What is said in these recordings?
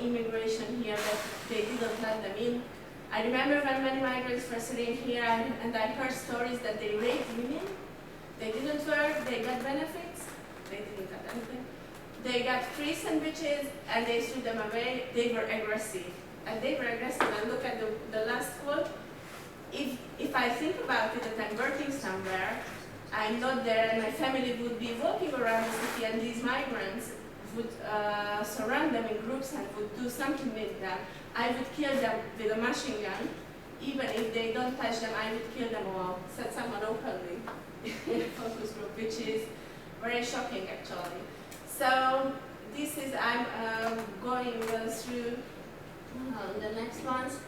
immigration here that they didn't let them in. I remember when many migrants were sitting here and I heard stories that they raped women. They didn't work, they got benefits, they didn't get anything. They got free sandwiches and they threw them away. They were aggressive. And they were aggressive. And look at the last quote. If I think about it that I'm working somewhere, I'm not there and my family would be walking around the city and these migrants would surround them in groups and would do something with them, I would kill them with a machine gun. Even if they don't touch them, I would kill them all, said someone openly in a focus group, which is very shocking actually. So this is, I'm going through the next ones.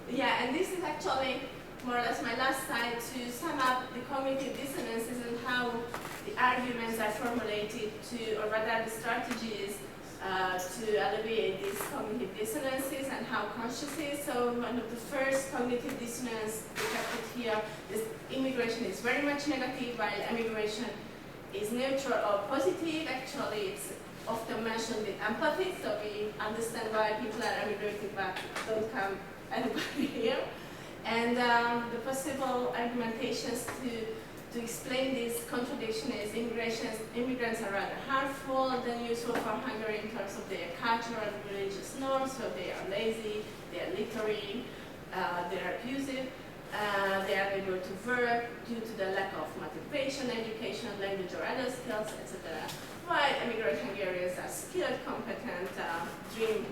Yeah, and this is actually more or less my last slide to sum up the cognitive dissonances and how the arguments are formulated to, or rather the strategies to alleviate these cognitive dissonances and how conscious is. So one of the first cognitive dissonance depicted here is immigration is very much negative, while emigration is neutral or positive. Actually, it's often mentioned with empathy, so we understand why people are emigrating but don't come anybody here. And the possible argumentations to explain this contradiction is immigrants are rather harmful than usual for Hungary in terms of their cultural and religious norms, so they are lazy, they are littering, they are abusive, they are able to work due to the lack of motivation, education, language or other skills, etc. While immigrant Hungarians are skilled, competent, dream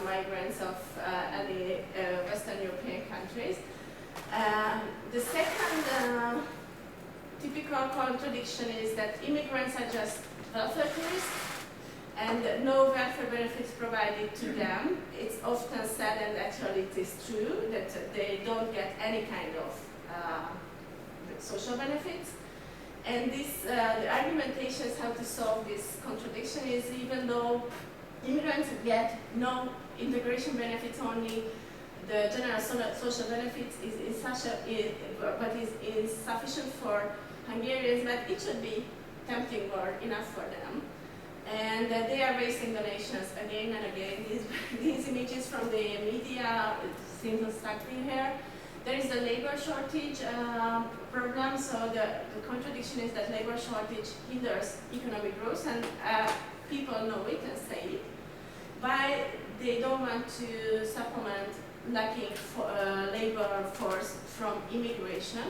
migrants of any Western European countries. The second typical contradiction is that immigrants are just welfare tourists and no welfare benefits provided to them. It's often said, and actually it is true, that they don't get any kind of social benefits. And this, the argumentations how to solve this contradiction is even though immigrants get no integration benefits, only the general social benefits is insufficient for Hungarians, but it should be tempting or enough for them. And they are wasting donations again and again. These images from the media seem to stuck in here. There is the labor shortage program, so the contradiction is that labor shortage hinders economic growth, and people know it and say it. But they don't want to supplement lacking labor force from immigration.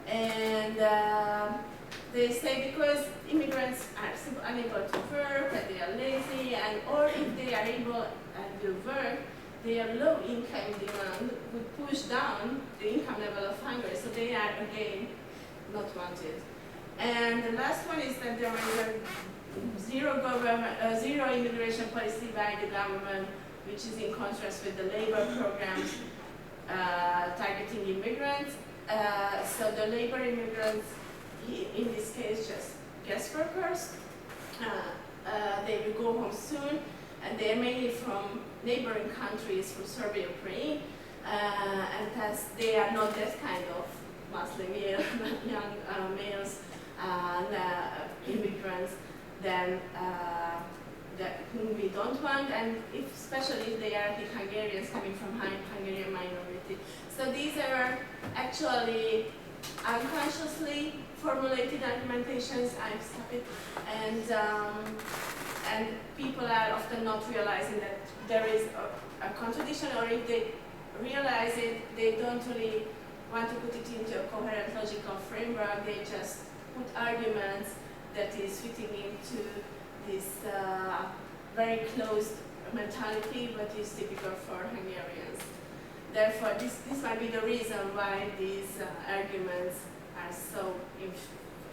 And they say because immigrants are simply unable to work, and they are lazy, and or if they are able and will work, their low income demand would push down the income level of Hungary, so they are again not wanted. And the last one is that there is a zero immigration policy by the government, which is in contrast with the labor programs targeting immigrants. So the labor immigrants, in this case, just guest workers. They will go home soon, and they are mainly from neighboring countries, from Serbia, Ukraine, and thus they are not that kind of Muslim young males immigrants than whom we don't want, and especially if they are the Hungarians coming from Hungarian minority. So these are actually unconsciously formulated argumentations. I've stopped it, and people are often not realizing that there is a contradiction, or if they realize it, they don't really want to put it into a coherent logical framework. They just put arguments that is fitting into this very closed mentality, what is typical for Hungarians. Therefore, this might be the reason why these arguments are so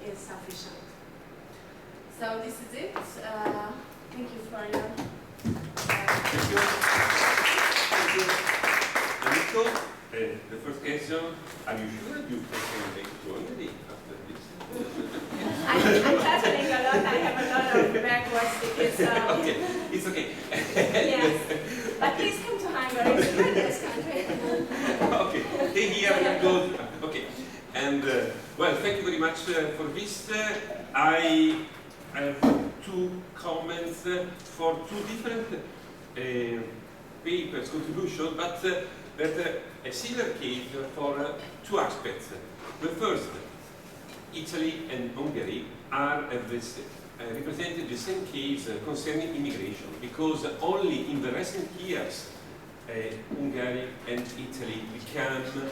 insufficient. So this is it. Thank you for your... Thank you. Thank you. Aniko, the first question, are you sure you can make it already after this? I'm traveling a lot. I have a lot of backwards tickets. Okay, it's okay. Yes, but please come to Hungary. It's a very nice country. Okay, stay here and go. Okay, and well, thank you very much for this. I have two comments for two different paper's contribution, but that a similar case for two aspects. The first, Italy and Hungary are represented the same case concerning immigration, because only in the recent years Hungary and Italy became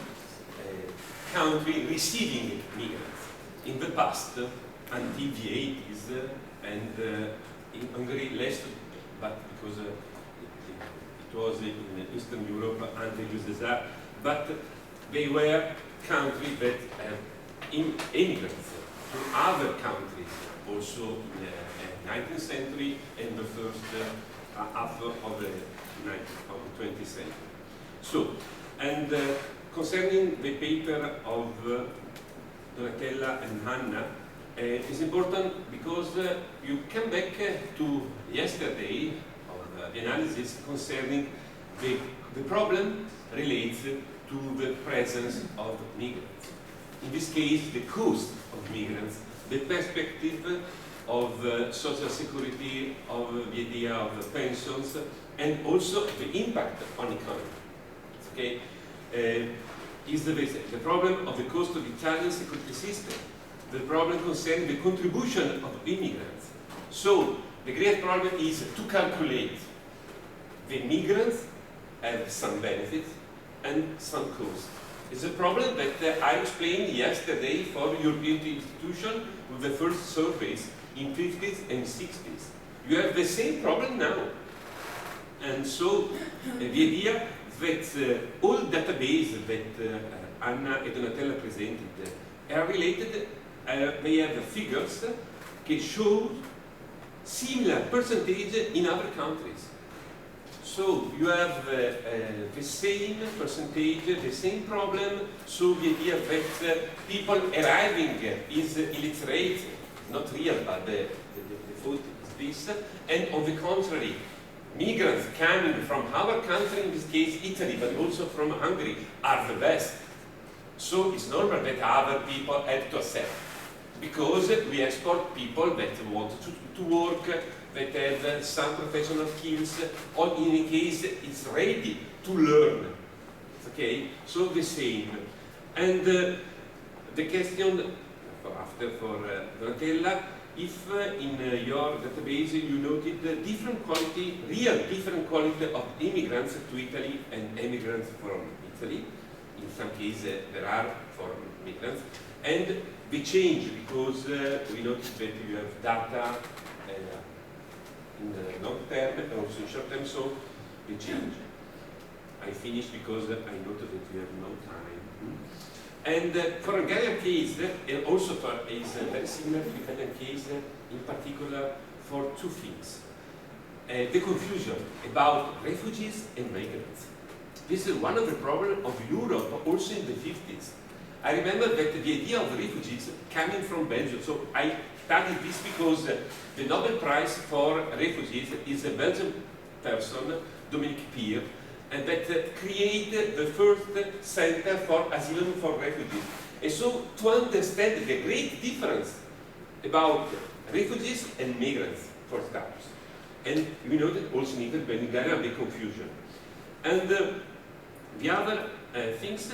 country receiving migrants. In the past, until the 80s, and in Hungary less, but because it was in Eastern Europe and the USSR, but they were countries that immigrants to other countries, also in the 19th century and the first half of the 20th century. So, and concerning the paper of Donatella and Hannah, it's important because you come back to yesterday of the analysis concerning the problem relates to the presence of migrants. In this case, the cost of migrants, the perspective of social security, of the idea of pensions, and also the impact on economy. Okay, is the problem of the cost of the Italian security system, the problem concerning the contribution of immigrants. So the great problem is to calculate the migrants have some benefits and some costs. It's a problem that I explained yesterday for European institutions with the first surveys in 50s and 60s. You have the same problem now. And so the idea that all databases that Anna and Donatella presented are related, they have figures that show similar percentage in other countries. So you have the same percentage, the same problem, so the idea that people arriving is illiterate, not real, but the fault is this, and on the contrary, migrants coming from our country, in this case Italy, but also from Hungary, are the best. So it's normal that other people have to accept, because we export people that want to work, that have some professional skills, or in any case is ready to learn. Okay, so the same. And the question for Donatella, if in your database you noted different quality, real different quality of immigrants to Italy and immigrants from Italy. In some cases there are foreign migrants, and they change because we noticed that you have data in the long term and also in short term, so they change. I finished because I noted that you have no time. And for Hungarian case, also is very similar to the Italian case, in particular for two things. The confusion about refugees and migrants. This is one of the problems of Europe, also in the 50s. I remember that the idea of refugees coming from Belgium, so I studied this because the Nobel Prize for refugees is a Belgian person, Dominique Pier, and that created the first center for asylum for refugees. And so to understand the great difference about refugees and migrants, for starters. And we know that also in Italy, in Hungary, the confusion. And the other things,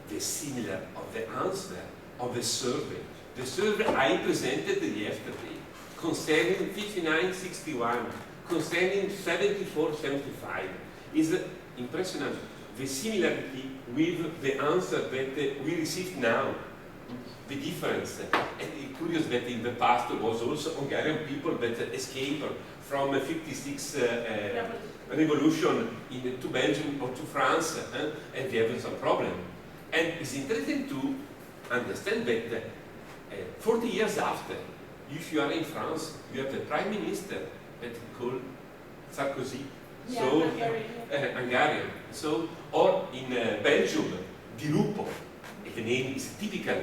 the similar of the answer of the survey. The survey I presented yesterday concerning 59-61, concerning 74-75 is impressionant. The similarity with the answer that we received now, the difference. And it's curious that in the past was also Hungarian people that escaped from 56 revolution to Belgium or to France, and they have some problem. And it's interesting to understand that 40 years after, if you are in France, you have the Prime Minister that called Sarkozy. Yeah, so Hungarian. Hungarian. So, or in Belgium, Di Rupo. If the name is typical,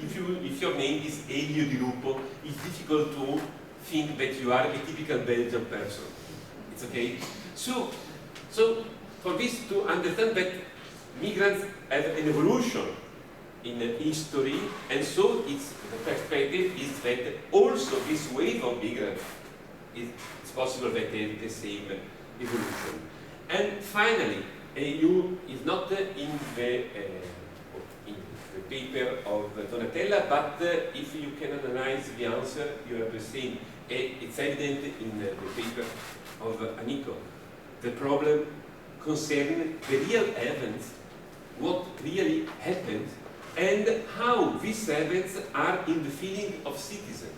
if your name is Elio Di Rupo, it's difficult to think that you are a typical Belgian person. It's okay. So for this to understand that migrants have an evolution in history, and so the perspective is that also this wave of migrants, it's possible that they have the same evolution. And finally, EU is not in the paper of Donatella, but if you can analyze the answer, you have the same. It's evident in the paper of Aniko. The problem concerning the real events, what really happened, and how these events are in the feeling of citizens.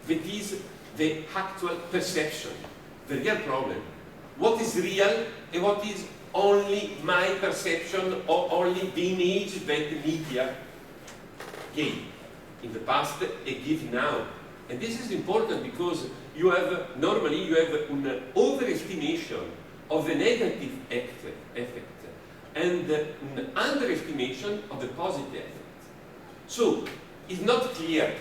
That is the actual perception, the real problem. What is real and what is only my perception or only the image that the media gave in the past and give now. And this is important because you have, normally you have an overestimation of the negative effect and an underestimation of the positive effect. So, it's not clear.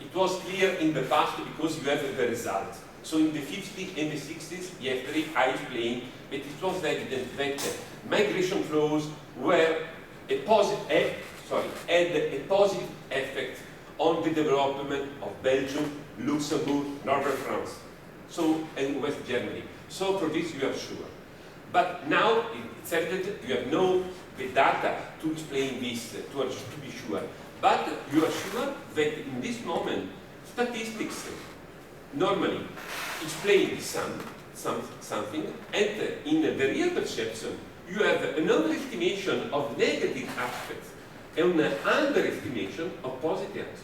It was clear in the past because you have the result. So in the 50s and the 60s, yesterday I explained that it was evident that migration flows were a positive, had a positive effect on the development of Belgium, Luxembourg, Northern France, and West Germany. So for this you are sure. But now it's evident you have no the data to explain this, to be sure. But you are sure that in this moment, statistics normally explain something, and in the real perception, you have an overestimation of negative aspects and an underestimation of positive aspects.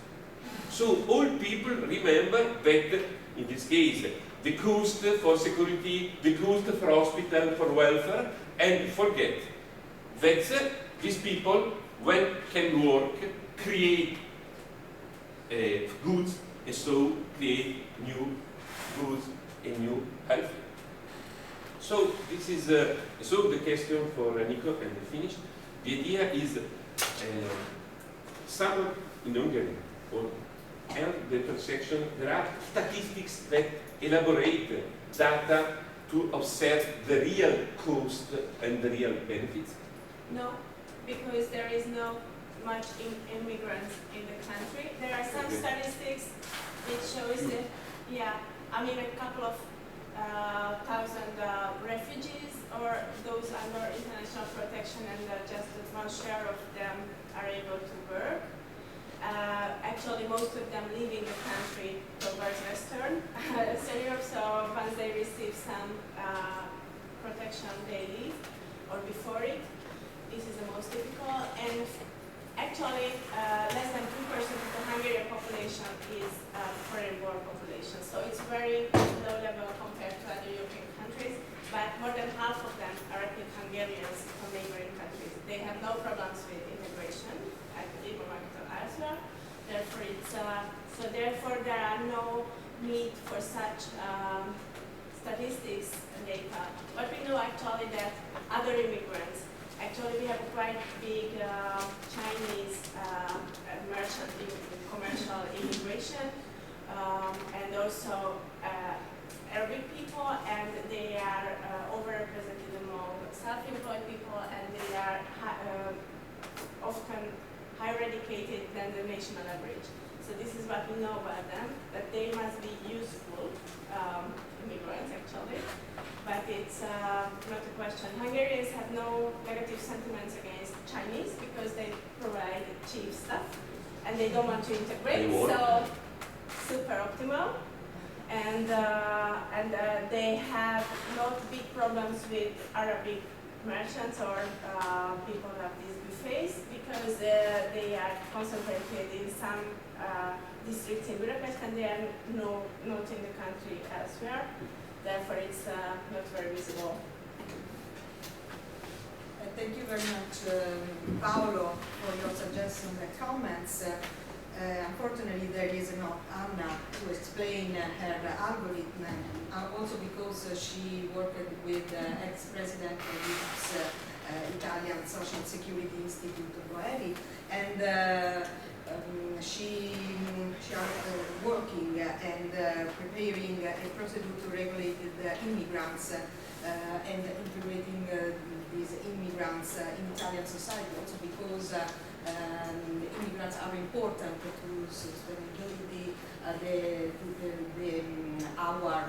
So all people remember that, in this case, the cost for security, the cost for hospital, for welfare, and forget that these people, when can work, create goods, and so create new goods and new health. So this is so the question for Aniko, and finished. The idea is some in Hungary or help the perception. There are statistics that elaborate data to observe the real cost and the real benefits. No, because there is no much immigrants in the country. There are some statistics which shows that, I mean, a couple of thousand refugees or those under international protection, and just a small share of them are able to work. Actually, most of them leaving the country towards Western Europe, so once they receive some protection, they leave, or before it. This is the most difficult, and actually less than 2% of the Hungarian population is foreign-born population, so it's very low level compared to other European countries, but more than half of them are ethnic Hungarians from neighboring countries. They have no problems with immigration at the labor market or elsewhere, therefore there are no need for such statistics data. But we know actually that other immigrants, actually, we have a quite big Chinese merchant commercial immigration, and also Arabic people, and they are overrepresented among self-employed people, and they are often higher educated than the national average. So this is what we know about them, that they must be useful immigrants, actually. But it's not a question. Hungarians have no negative sentiments against Chinese because they provide cheap stuff and they don't want to integrate, so super optimal. And they have not big problems with Arabic merchants or people who have these buffets because they are concentrated in some districts in Budapest and they are not in the country elsewhere. Therefore, it's not very visible. Thank you very much, Paolo, for your suggestions and comments. Unfortunately, there is not Anna to explain her algorithm, also because she worked with ex-president of the Italian Social Security Institute, Boeri, and she are working and preparing a procedure to regulate the immigrants and integrating these immigrants in Italian society, also because immigrants are important to sustainability, our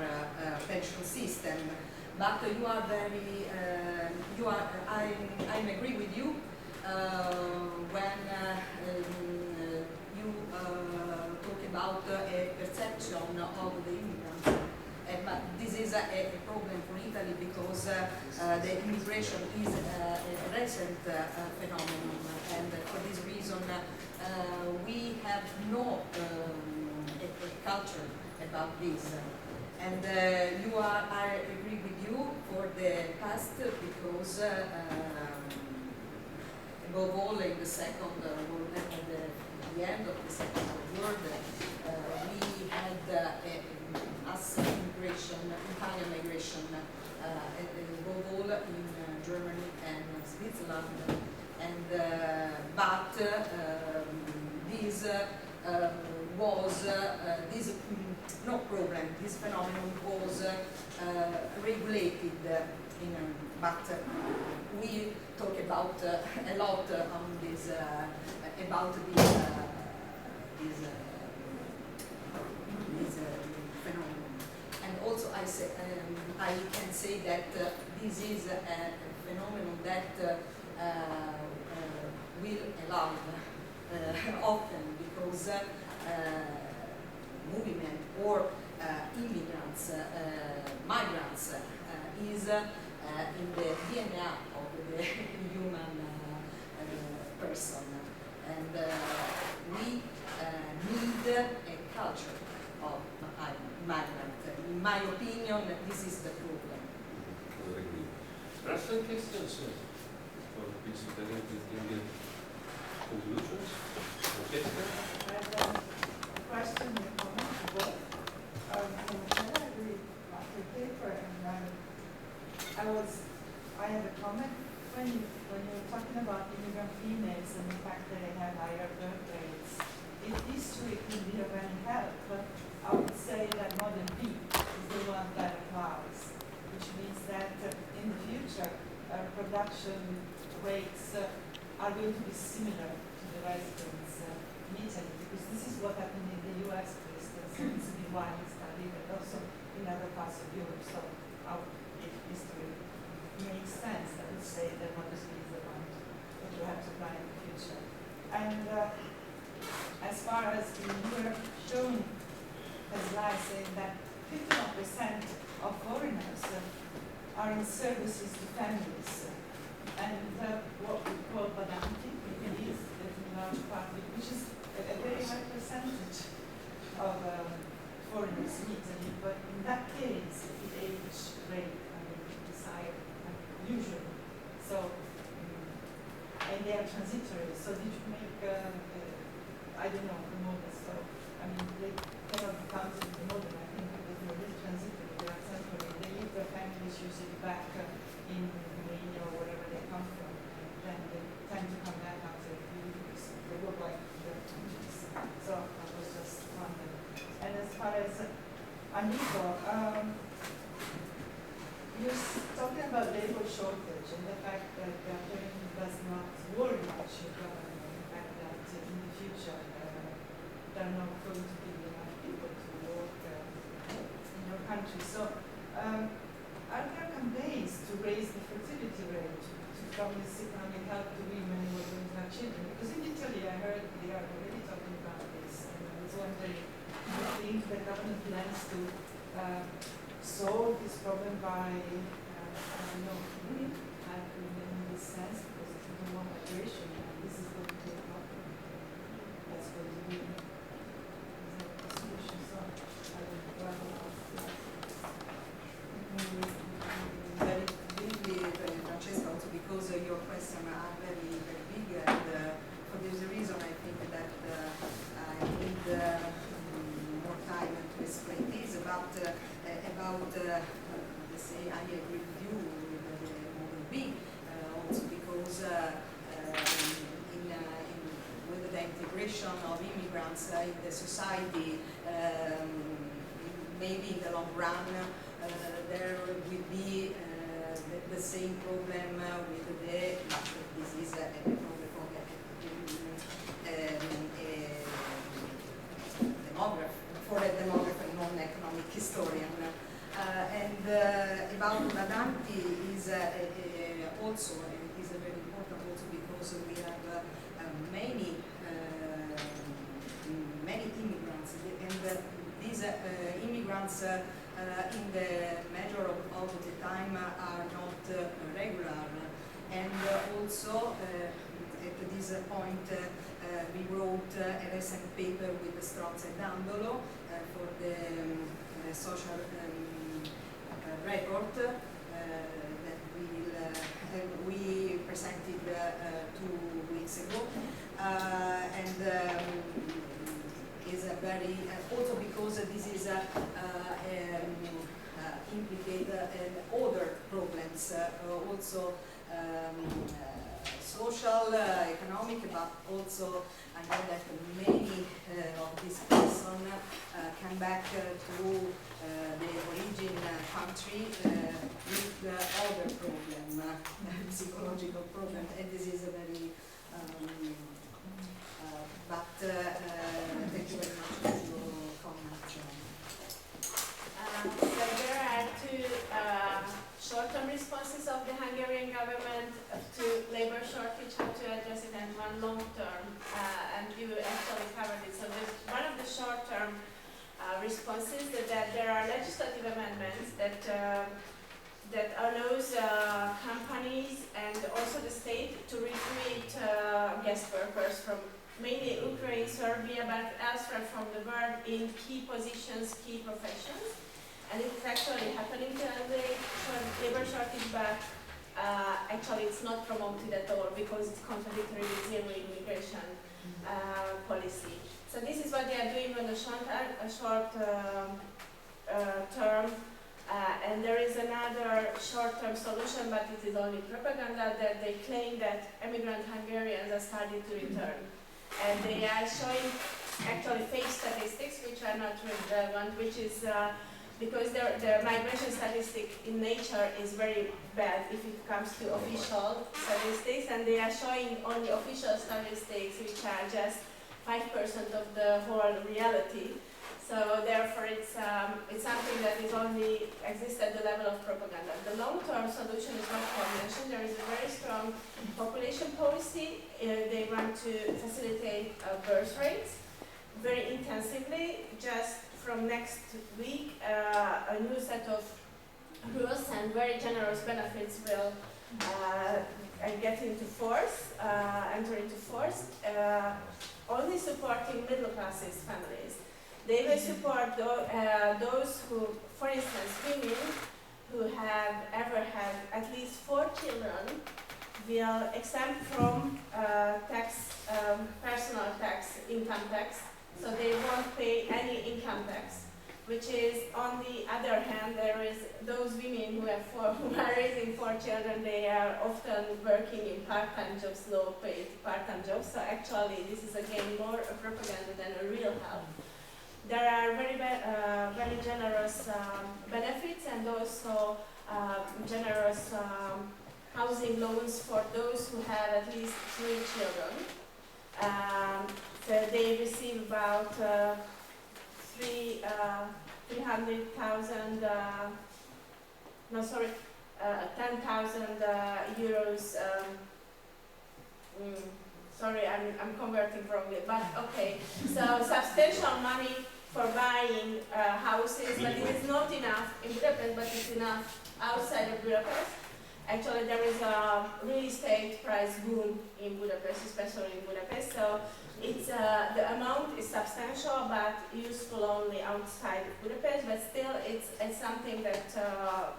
pension system. but you are very, I agree with you when you talk about a perception of the immigrants. But this is a problem for Italy because the immigration is a recent phenomenon, and for this reason we have no a culture about this. And I agree with you for the past because above all in the Second World, at the end of the Second World War, we had mass immigration, Italian migration, above all in Germany and Switzerland, and but this was this no problem. This phenomenon was regulated but we talk about a lot on this about this phenomenon. And also I can say that this is a phenomenon that will allow often because movement or immigrants, migrants is in the DNA of the human person. And we need a culture of migrant. In my opinion, this is the problem. Russian questions for participating in conclusions? Okay. I have a question and a comment to both. I agree with your paper, and I have a comment when you were talking about immigrant females and the fact that they have higher birth rates. If history can be of any help, I would say that modern B is the one that applies, which means that in the future production rates are going to be similar to the residents in Italy, because this is what happened in the US, for instance, and it's been widely studied, but also in other parts of Europe. So if history makes sense, I would say that modern B is the one that you have to apply in the future. And as far as you were showing as lies, saying that 51% of foreigners are in services to families, and what we call vacancies, it is in large part, which is a very high percentage of foreigners in Italy. But in that case, the age rate is higher usually. So, and they are transitory. So did you make I don't know, the model, so, I mean, they cannot be counted in the model, I think, because they're really transitory, they are temporary. They leave their families usually back in Romania or wherever they come from, and then they tend to come back after a few years. They look like their countries. So I was just wondering. And as far as Aniko, you're talking about labor shortage and the fact that the government does not worry much about the fact that in the future there are not going to be enough people to work in your country. So are there campaigns to raise the fertility rate, to promise economic help to women who are going to have children? Because in Italy I heard they are already talking about this, and I was wondering, do you think the government plans to solve this problem by, I don't know, have women in this sense, because if you don't want migration, this is going to be a problem. That's going to be a solution. So I would rather ask that. Very briefly, Francesca, also because your questions are very, very big, and for this reason I think that I need more time to explain this about let's say, I agree with you with the model B, also because with the integration of immigrants in the society, maybe in the long run, there will be the same problem with the, this is a problem for a demographer, non-economic historian. And about also, it is very important also because we have many immigrants, and these immigrants in the major of the time are not regular, and also at this point we wrote a recent paper with Strozza and Dandolo for the social report that we presented 2 weeks ago, and is a very also because this is implicate other problems, also social, economic, but also I know that many of these persons come back to the origin country with other problem, psychological problem, and this is a very thank you very much for your comment. So there are two short-term responses of the Hungarian government to labor shortage, how to address it, and one long-term, and you actually covered it. So one of the short-term responses is that there are legislative amendments that allows companies and also the state to recruit guest workers from mainly Ukraine, Serbia, but elsewhere from the world in key positions, key professions. And it's actually happening to the labor shortage, but actually it's not promoted at all because it's contradictory with zero immigration policy. So this is what they are doing on the short term, and there is another short-term solution, but it is only propaganda, that they claim that immigrant Hungarians are starting to return. And they are showing actually fake statistics which are not relevant, which is because the migration statistic in nature is very bad if it comes to official statistics, and they are showing only official statistics which are just 5% of the whole reality. So therefore it's something that is only exists at the level of propaganda. The long-term solution is what I mentioned. There is a very strong population policy. They want to facilitate birth rates very intensively. Just from next week, a new set of rules and very generous benefits will enter into force, only supporting middle classes families. They will support those who, for instance, women who have ever had at least 4 children will exempt from personal tax, income tax, so they won't pay any income tax. Which is, on the other hand, there is those women who are raising 4 children. They are often working in part-time jobs, low-paid part-time jobs. So actually, this is again more a propaganda than a real help. There are very generous benefits, and also generous housing loans for those who have at least 3 children. So they receive about 300,000, 10,000 euros. Sorry, I'm converting wrongly, but okay. So substantial money for buying houses, but it is not enough in Budapest, but it's enough outside of Budapest. Actually, there is a real estate price boom in Budapest, especially in Budapest. So it's the amount is substantial, but useful only outside of Budapest. But still, it's something that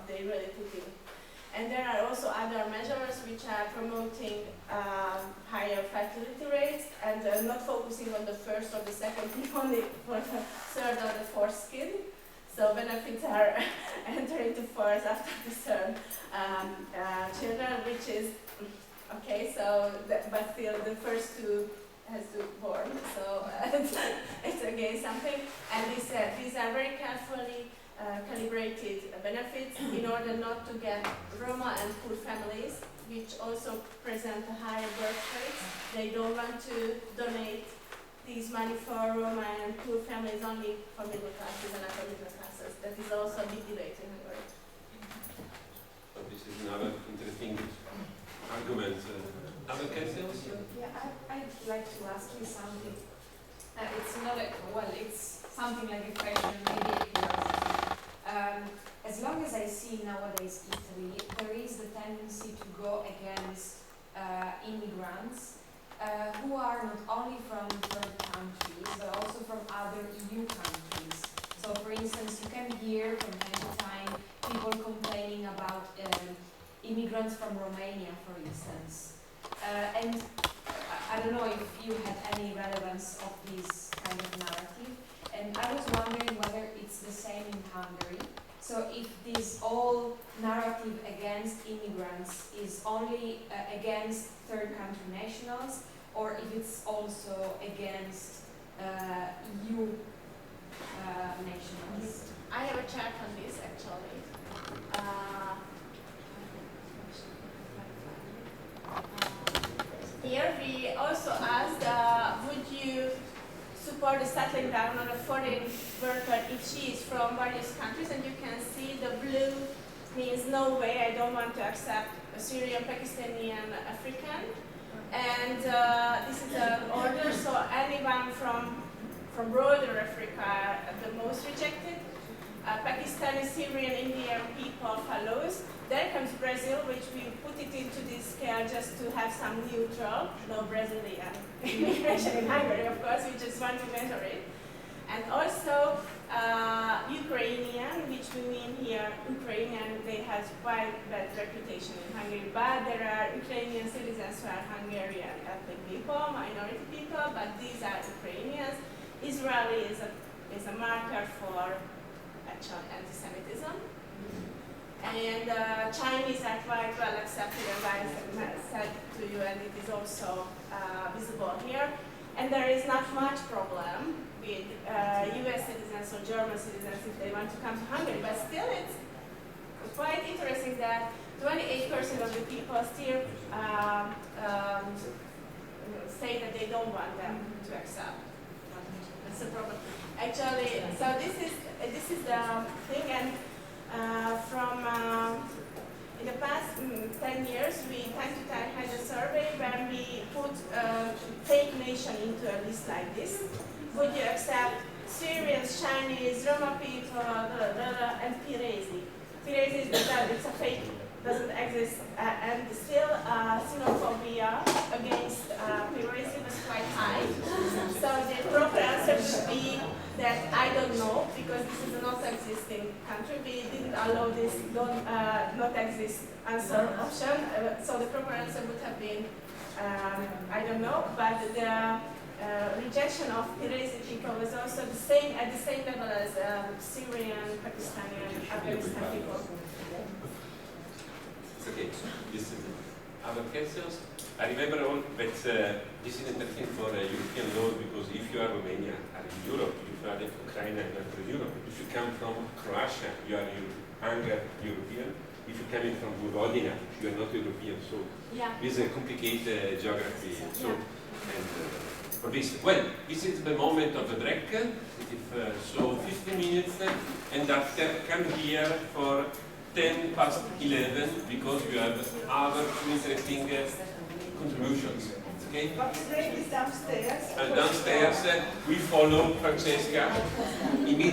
they really put in. And there are also other measures which are promoting higher fertility rates and not focusing on the first or the second, only for the third or the fourth kid. So benefits are entering into force after the third children, which is okay. So, but still, the first 2 has to born. So it's again something. And these are very carefully calibrated benefits in order not to get Roma and poor families, which also present a higher birth rate. They don't want to donate these money for Roma and poor families, only for middle classes and upper middle classes. That is also a big debate in Hungary. This is another interesting ask you something. It's not a, well, it's something like a question, maybe a curiosity. As long as I see nowadays Italy, there is the tendency to go against immigrants who are not only from third countries, but also from other EU countries. So, for instance, you can hear from time to time people complaining about immigrants from Romania, for instance. And I don't know if you had any relevance of this kind of narrative. And I was wondering whether it's the same in Hungary. So if this whole narrative against immigrants is only against third country nationals, or if it's also against EU nationals. I have a chart on this actually. Here we also asked, would you support the settling down of a foreign worker if she is from various countries? And you can see the blue means no way, I don't want to accept a Syrian, Pakistani and African. And this is an order, so anyone from broader Africa, the most rejected. Pakistani, Syrian, Indian people follows. Then comes Brazil, which we put it into this scale just to have some neutral, no Brazilian immigration in Hungary, of course, we just want to measure it. And also Ukrainian, which we mean here, Ukrainian, they have quite bad reputation in Hungary, but there are Ukrainian citizens who are Hungarian ethnic people, minority people, but these are Ukrainians. Israeli is a marker for actual anti-Semitism. And Chinese are quite well accepted, as I said to you, and it is also visible here. And there is not much problem with US citizens or German citizens if they want to come to Hungary, but still it's quite interesting that 28% of the people still say that they don't want them to accept. That's a problem. Actually, so this is the thing, and in the past 10 years, we time to time had a survey where we put fake nation into a list like this. Would you accept Syrians, Chinese, Roma people, and Pirezi? Pirezi is that it's a fake, doesn't exist, and still xenophobia against Pirezi was quite high. So the proper answer should be that I don't know, because this is a not existing country. We didn't allow this not exist answer option. So the proper answer would have been I don't know, but the rejection of Pirezi people was also the same at the same level as Syrian, Pakistani, and Afghanistan people. Okay, this is other questions. I remember all that this is interesting for European law, because if you are Romania, are in Europe, if you are in Ukraine, you are in Europe. If you come from Croatia, you are European. If you coming from Vojvodina, you are not European. So this is a complicated geography. So and for this, well, this is the moment of the break. So 15 minutes, and after come here for 10 past 11, because we have other interesting contributions. Okay? But the break is downstairs. Downstairs, we follow Francesca immediately.